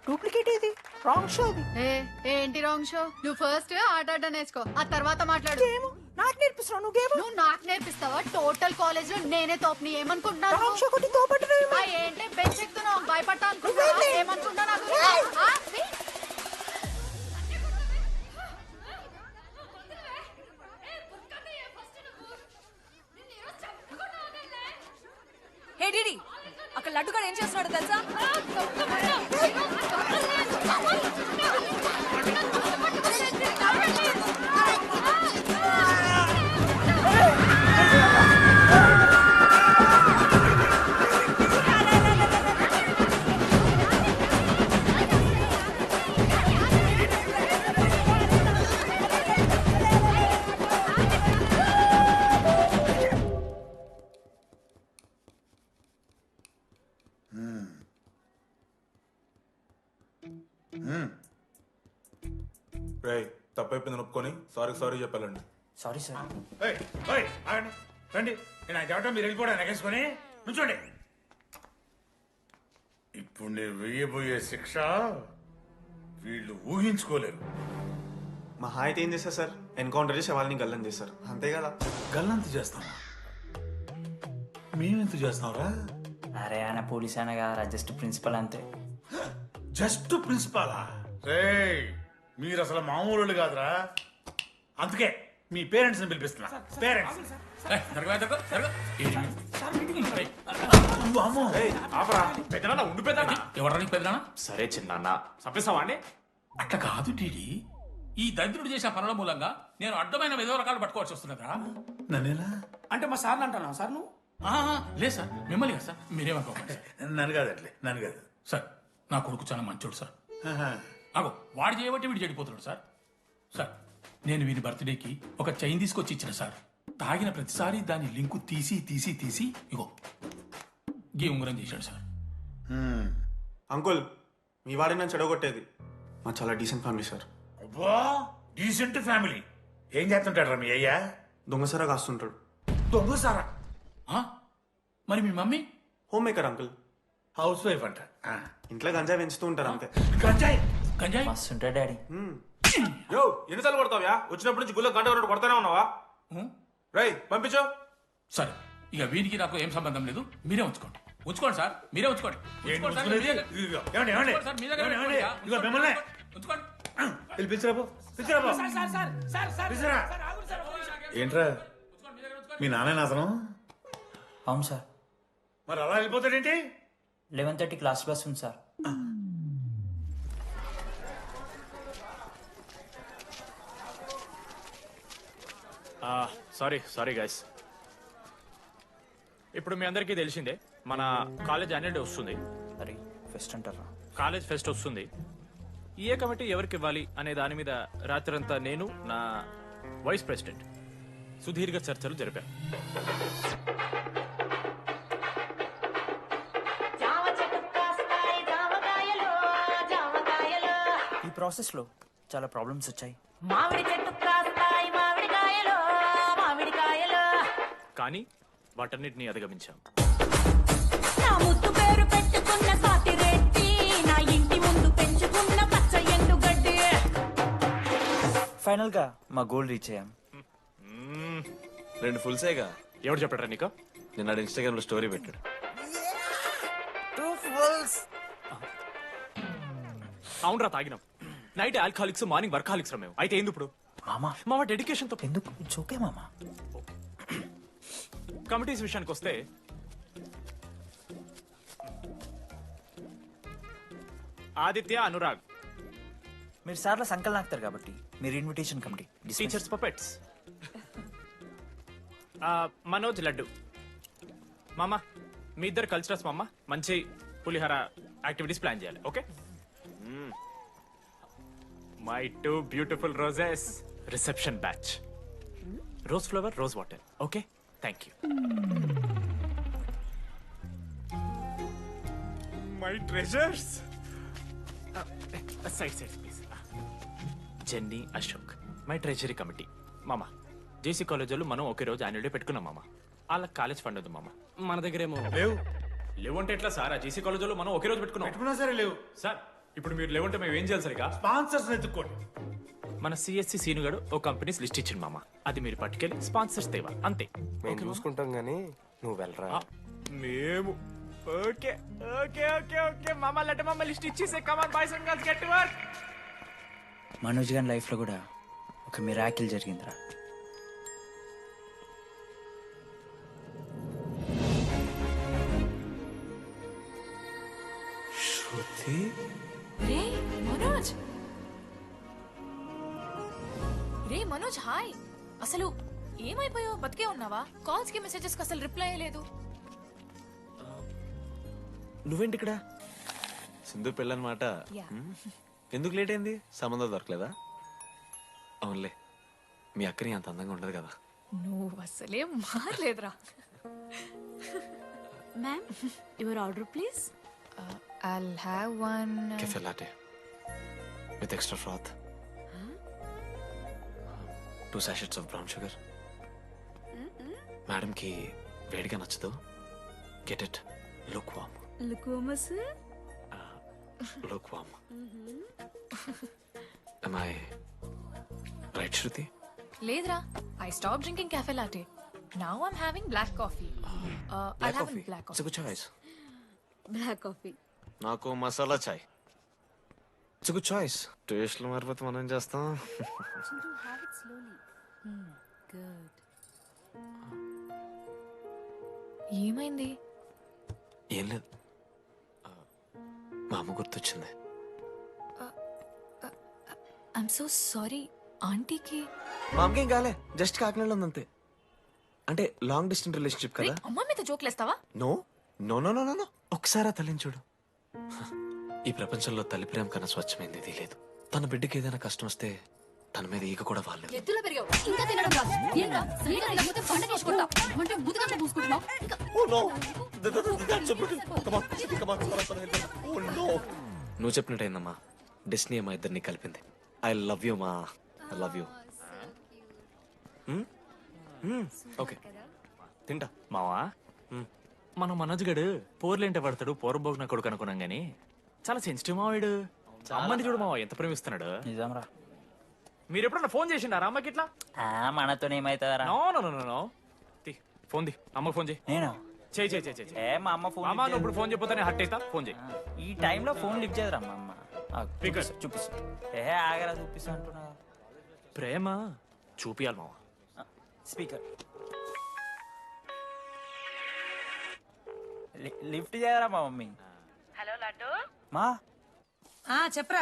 Duplicate ఇది wrong show అది. ఏంటి రాంగ్ షో? నువ్వు ఫస్ట్ ఆట ఆడడం నేర్చుకో, ఆ తర్వాత మాట్లాడు. గేమ్ నాకు నేర్పిస్తున్నావు నువ్వు గేమ్. నువ్వు నాకు నేర్పిస్తావా? టోటల్ కాలేజ్ లో నేనే తోపని ఏమనుకుంటున్నాను? రాంగ్ షో కొట్టి తోపట్టు. ఏంటి బెంచ్ ఎక్కుతున్నావు? భయపడతా అనుకుంటున్నావా? ఏమనుకుంటా నాకు? హే డిడి, అక్కడ లడ్డుగాడు ఏం చేస్తున్నాడు తెలుసా? రేయ్ తప్పైపోయింది ఒప్పుకొని సారీ చెప్పాలండి. Sorry sir. ఆగండి రండి. నేను చెప్పడం మీరు వెళ్ళిపోవడానికి ఎగేసుకొని నుంచోండి. ఇప్పుడు నేను వెయ్యబోయే శిక్ష వీళ్ళు ఊహించుకోలేరు. మా అయితే ఏం చేస్తారు సార్? ఎన్కౌంటర్ చేసి వాళ్ళని గల్లం చేస్తారు అంతే కదా. గల్లంత చేస్తామా? మేమెంత చేస్తాంరా? అరే ఆయన పోలీస్ అయినా కదా, జస్ట్ ప్రిన్సిపల్ అంతే. జస్ట్ ప్రిన్సిపాలా? రేయ్ మీరు అసలు మామూలు కాదురా. అందుకే మీ పేరెంట్స్ ని పిలిపిస్తున్నా. పేరెంట్స్ ఎవరికి పెద్దనా? సరే చిన్న చంపేస్తావా అండి? అట్లా కాదు టీడీ, ఈ దరిద్రుడు చేసిన పనుల మూలంగా నేను అడ్డమైన విధవ రకాలు పట్టుకోవాల్సి వస్తున్నదా? నన్నేలా అంటే మా సార్ని అంటున్నావు సార్ నువ్వు? లేదు సార్, మిమ్మల్ని కదా సార్. మీరేమనుకోకండి. నన్ను కాదట్లే, నన్ను కాదు సార్, నా కొడుకు చాలా మంచోడు సార్. ఆహా. అగో వాడు చేయబట్టి వీడు చెడిపోతున్నాడు సార్. సార్ నేను వీడి బర్త్డేకి ఒక చైన్ తీసుకొచ్చి ఇచ్చిన సార్. తాగిన ప్రతిసారి దాని లింకు తీసి ఇగో గీ ఉంగరం చేశాడు సార్. అంకుల్ మీ వాడి నన్ను చెడగొట్టేది. మా చాలా డీసెంట్ ఫ్యామిలీ సార్. అబ్బా డీసెంట్ ఫ్యామిలీ. ఏం చేస్తుంటాడు రా మీ అయ్యా? దొంగసరా కాస్తుంటాడు. దొంగసారా? మరి మీ mummy? Homemaker uncle. Housewife అంట. ఇంట్లో గంజాయి పెంచుతూ ఉంటారు అంతే. గంజాయి గంజాయి మస్తు ఉంటాడు డాడీ. యో ఎన్నిసార్లు కొడతావ్యా? వచ్చినప్పటి నుంచి గుళ్ళ గంట వరకు కొడతానే ఉన్నావా? రై పంపించు. సరే ఇక వీరికి నాకు ఏం సంబంధం లేదు, మీరే ఉంచుకోండి. ఉంచుకోండి సార్, మీరే ఉంచుకోండి. ఏంటి ఉంచుకోండి సార్, ఉంచుకునేది? మీ దగ్గర- ఇదిగో, ఏమండి, ఏమండి? ఉంచుకోండి సార్, మీ దగ్గర ఏమండి, పెట్టుకోండి. ఏమండి? ఇదిగో మిమ్మల్ని. ఉంచుకోండి. వెళ్ళి పిలిచిరాబో, పిలిచిరాబో. పిలిచిరా. ఏంట్రా మీ నాన్న అతను? అవును సార్. మరి అలా వెళ్ళిపోతాడేంటి? 11:30 క్లాస్ బస్ ఉంది సార్. Sorry guys. ఇప్పుడు మీ అందరికీ తెలిసిందే మన కాలేజ్ యాన్యువల్ డే వస్తుంది. అరే ఫెస్ట్ అంటారా? కాలేజ్ ఫెస్ట్ వస్తుంది. ఏ కమిటీ ఎవరికి ఇవ్వాలి అనే దాని మీద రాత్రంతా నేను నా వైస్ ప్రెసిడెంట్ సుదీర్ఘ చర్చలు జరిపాను. ఈ ప్రాసెస్ లో చాలా ప్రాబ్లమ్స్ వచ్చాయి. కానీ వాటన్నిటిని అధిగమించాం. ఫైనల్ గా మా గోల్ రీచ్ అయ్యాం. 2 ఫుల్సేగా. ఎవరు చెప్పారా నీకు? నిన్న ఇన్స్టాగ్రామ్ లో స్టోరీ పెట్టాడు. అవునరా తాగినాం. నైట్ ఆల్కహాలిక్స్, మార్నింగ్ వర్కాలిక్స్ రా మేము. అయితే ఏంది ఇప్పుడు? మామా మా డెడికేషన్ తో ఎందుకు? ఇట్స్ ఓకే మామా. కమిటీస్ విషయానికి వస్తే ఆదిత్య, అనురాగ్ మీరు సార్ల సంకల్ నాకుతారు కాబట్టి మీరు invitation committee. Teachers puppets. Manoj, laddu. మామ మీ ఇద్దరు కల్చరల్స్ మామ. మంచి పులిహోర యాక్టివిటీస్ ప్లాన్ చేయాలి. Okay? My 2 beautiful roses. Reception batch. Rose flower, rose water. Okay, thank you. My treasures. Side please. Jenny, Ashok my treasury committee. మామ జేసీ కాలేజ్ వాళ్ళు మనం ఒకే రోజు యాన్యువల్ డే పెట్టుకున్నాం మామ. వాళ్ళకి కాలేజ్ ఫండ్ ఉంది మామ. మన దగ్గర ఏమో లేవు లేవంటే ఎట్లా సార్ ఆ జేసీ కాలేజీలో మనం ఒకే రోజు పెట్టుకున్నాం పెట్టుకున్నా సరే లేవు. సార్ ఇప్పుడు మీరు లేవంటే మేము ఏం చేయాలి సరిగా స్పాన్సర్స్ ఎత్తుక్కోండి. మన సిఎస్సి సీనుగాడు ఓ కంపెనీస్ లిస్ట్ ఇచ్చింది మామ, అది మీరు పట్టుకెళ్ళి స్పాన్సర్స్ తేవా అంతే. మేము చూసుకుంటాం గానీ నువ్వు వెళ్ళరా. మేము ఓకే ఓకే ఓకే ఓకే మామ లెట్ మామ లిస్ట్ ఇచ్చేసే come on boys and girls get to work. Manoj గారి లైఫ్లో కూడా ఒక మిరాకిల్ జరిగిందిరా. శృతి రే మనోజ్, రే మనోజ్ హాయ్. అసలు ఏమైపోయావు? బతికే ఉన్నావా? కాల్స్ కి మెసేజెస్ కి అసలు రిప్లై అయ్యలేదు. నువ్వేంటి ఇక్కడ? సింధు పెళ్ళనమాట. ఎందుకు లేట్ అయింది? సంబంధం దొరకలేదా? అవునులే, మీ అక్కని అంత అందంగా ఉండదు కదా. నువ్వు అసలే మారలేదురా. Ma'am your order please. I'll have one. Cafe latte with extra froth, 2 sachets of brown sugar. Madam కి వేడిగా నచ్చదు. Get it, look warm. లుకోమస్. Look warm. Am I right, Shruti? లేదురా, I stopped drinking cafe latte. Now I'm having black coffee. I'll have a black It's coffee. a good choice. Black coffee. నాకు masala chai. It's good choice. టేస్ట్లు మారిపోతే మనం ఏం చేస్తాం? ఏమైంది? ఏం లేదు, మా అమ్మ గుర్తొచ్చింది. I'm so sorry. ఆంటీకి మా అమ్మకేం కాలే, జస్ట్ కాకినాడలో ఉందంతే. అంటే లాంగ్ డిస్టెన్స్ రిలేషన్షిప్ కదా. అమ్మ మీద జోకులేస్తావా? No no no no no, ఒకసారి ఆ తల్లిని చూడు. ఈ ప్రపంచంలో తల్లి ప్రేమ కన్నా స్వచ్ఛమైంది ఇది లేదు. తన బిడ్డకి ఏదైనా కష్టం వస్తే తన మీద ఈగ కూడా వాళ్ళలేదు. ఎత్తులో పెరిగావు ఇంకా తినడం రాదు. ఏంట్రా సరిగా తినకపోతే పంట చేసుకుంటా అంటే బుద్ధగా పూసుకుంటున్నావు. నువ్వు చెప్పినట్టయిందమ్మా, డెస్నీ మా ఇద్దరిని కలిపింది. ఐ లవ్ యూ మా, ఐ లవ్ యూ. ఓకే తింటా. మావా మనం మనోజ్ గడు పోర్లేంటే పడతాడు, పోరబోగు నా కొడుకు అనుకున్నాం గానీ చాలా సెన్సిటివ్ మావాడు. అమ్మని చూడు మావా ఎంత ప్రేమిస్తున్నాడు. నిజంరా. మీరు ఎప్పుడన్నా ఫోన్ చేసిండారా అమ్మకి ఇట్లా? మనతో ఏమైతుందరా? No no no no no. Phone ది, అమ్మకి ఫోన్ చేయి. నేను చేయి చేయి చేయి. ఏ మా అమ్మ ఫోన్ అమ్మ నువ్వు ఇప్పుడు ఫోన్ చెప్పితే హట్ అవుతా. ఫోన్ చేయి. ఈ టైంలో ఫోన్ లిఫ్ట్ చేయదురా మా అమ్మ. Speaker. చూపిస్తా. ఏ ఆగరా చూపిస్తా అంటున్నా. ప్రేమ చూపియాలి మావా. స్పీకర్ లిఫ్ట్ చేయరా మా మమ్మీ. హలో లడ్డు. మా చెప్పరా.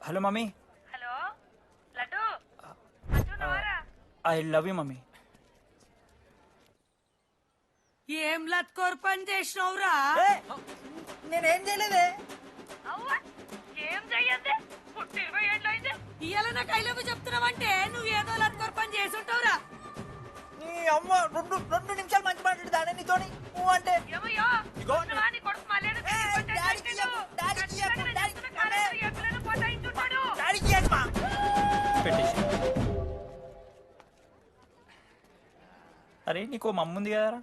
Hello mummy. Hello laddu. I love you mummy. ఏం లత్కోర్ పని చేసినవురా? నేనేం చేయలేదే. ఏం చెయ్యద్దే, పుట్టి 20 ఏళ్ళు అయింది. ఇయ్యాల నాకు ఐ లవ్ యూ చెప్తున్నావంటే నువ్వు ఏదో లత్కోర్ పని చేసి ఉంటావురా. నీ అమ్మ రెండు నిమిషాలు మంచి మాట్లాడుతానే నీతోని. నువ్వు అంటే ఏమయ్యో కొడుకుని కొడుకు మళ్ళీ పోతాయించుంటాడు. అరే నీకు మమ్మ ఉంది కదరా,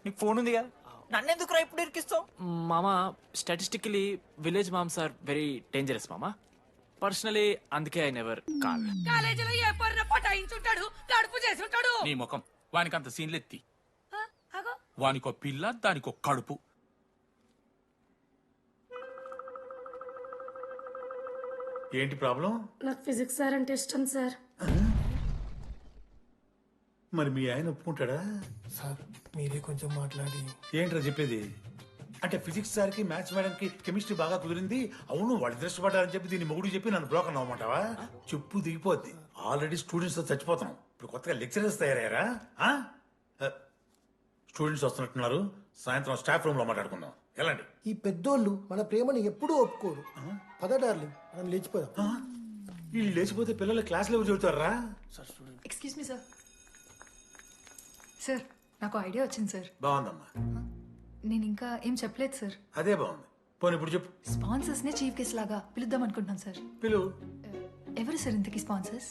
నీకు ఫోన్ ఉంది కదా, నన్నెందుకు రా ఇప్పుడు ఇరికిస్తావు? మామా statistically village moms are very dangerous మామా. పర్సనలీ అందుకే ఐ నెవర్ కాల్. కాలేజీలో ఏ పొర్ర పోతాయించుంటాడు, కడుపు చేసి ఉంటాడు. నీ ముఖం వానికి అంత సీన్లెత్తి. వానికో పిల్ల దానికో కడుపు. ఏంటి ప్రాబ్లం? నాకు ఫిజిక్స్ సార్ అంటే ఇష్టం సార్. మరి మీ ఆయన ఒప్పుకుంటాడా? సార్ మీరే కొంచెం మాట్లాడి. ఏంట్రా చెప్పేది? అంటే ఫిజిక్స్ సార్కి మ్యాథ్స్ మేడంకి కెమిస్ట్రీ బాగా కుదిరింది, అవును వాళ్ళు ఇష్టపడ్డారని చెప్పి దీన్ని మొగుడు చెప్పి నన్ను బ్రోకన్ అవ్వమంటావా? చెప్పు దిగిపోద్ది. ఆల్రెడీ స్టూడెంట్స్ తో చచ్చిపోతున్నాం, ఇప్పుడు కొత్తగా లెక్చరర్స్ తయారయ్యారా? స్టూడెంట్స్ వస్తున్నట్టున్నారు, సాయంత్రం స్టాఫ్ రూమ్ లో మాట్లాడుకుందాం. ఎలాంటి ఈ పెద్దోళ్ళు మన ప్రేమను ఎప్పుడూ ఒప్పుకోరు. పద డార్లింగ్ మనం లేచిపోదాం. వీళ్ళు లేచిపోతే పిల్లలు క్లాస్లో ఎవరు చెబుతారా? Excuse me sir. సార్ నాకు ఐడియా వచ్చింది సార్. బాగుందమ్మా, నేను ఇంకా ఏం చెప్పలేదు సార్. అదే బాగుంది. పోనీ ఇప్పుడు చెప్పు. స్పాన్సర్స్ ని చీఫ్ గెస్ట్ లాగా పిలుద్దాం అనుకుంటున్నాను సార్. పిలువు. ఎవరు సార్ ఇంతకీ స్పాన్సర్స్?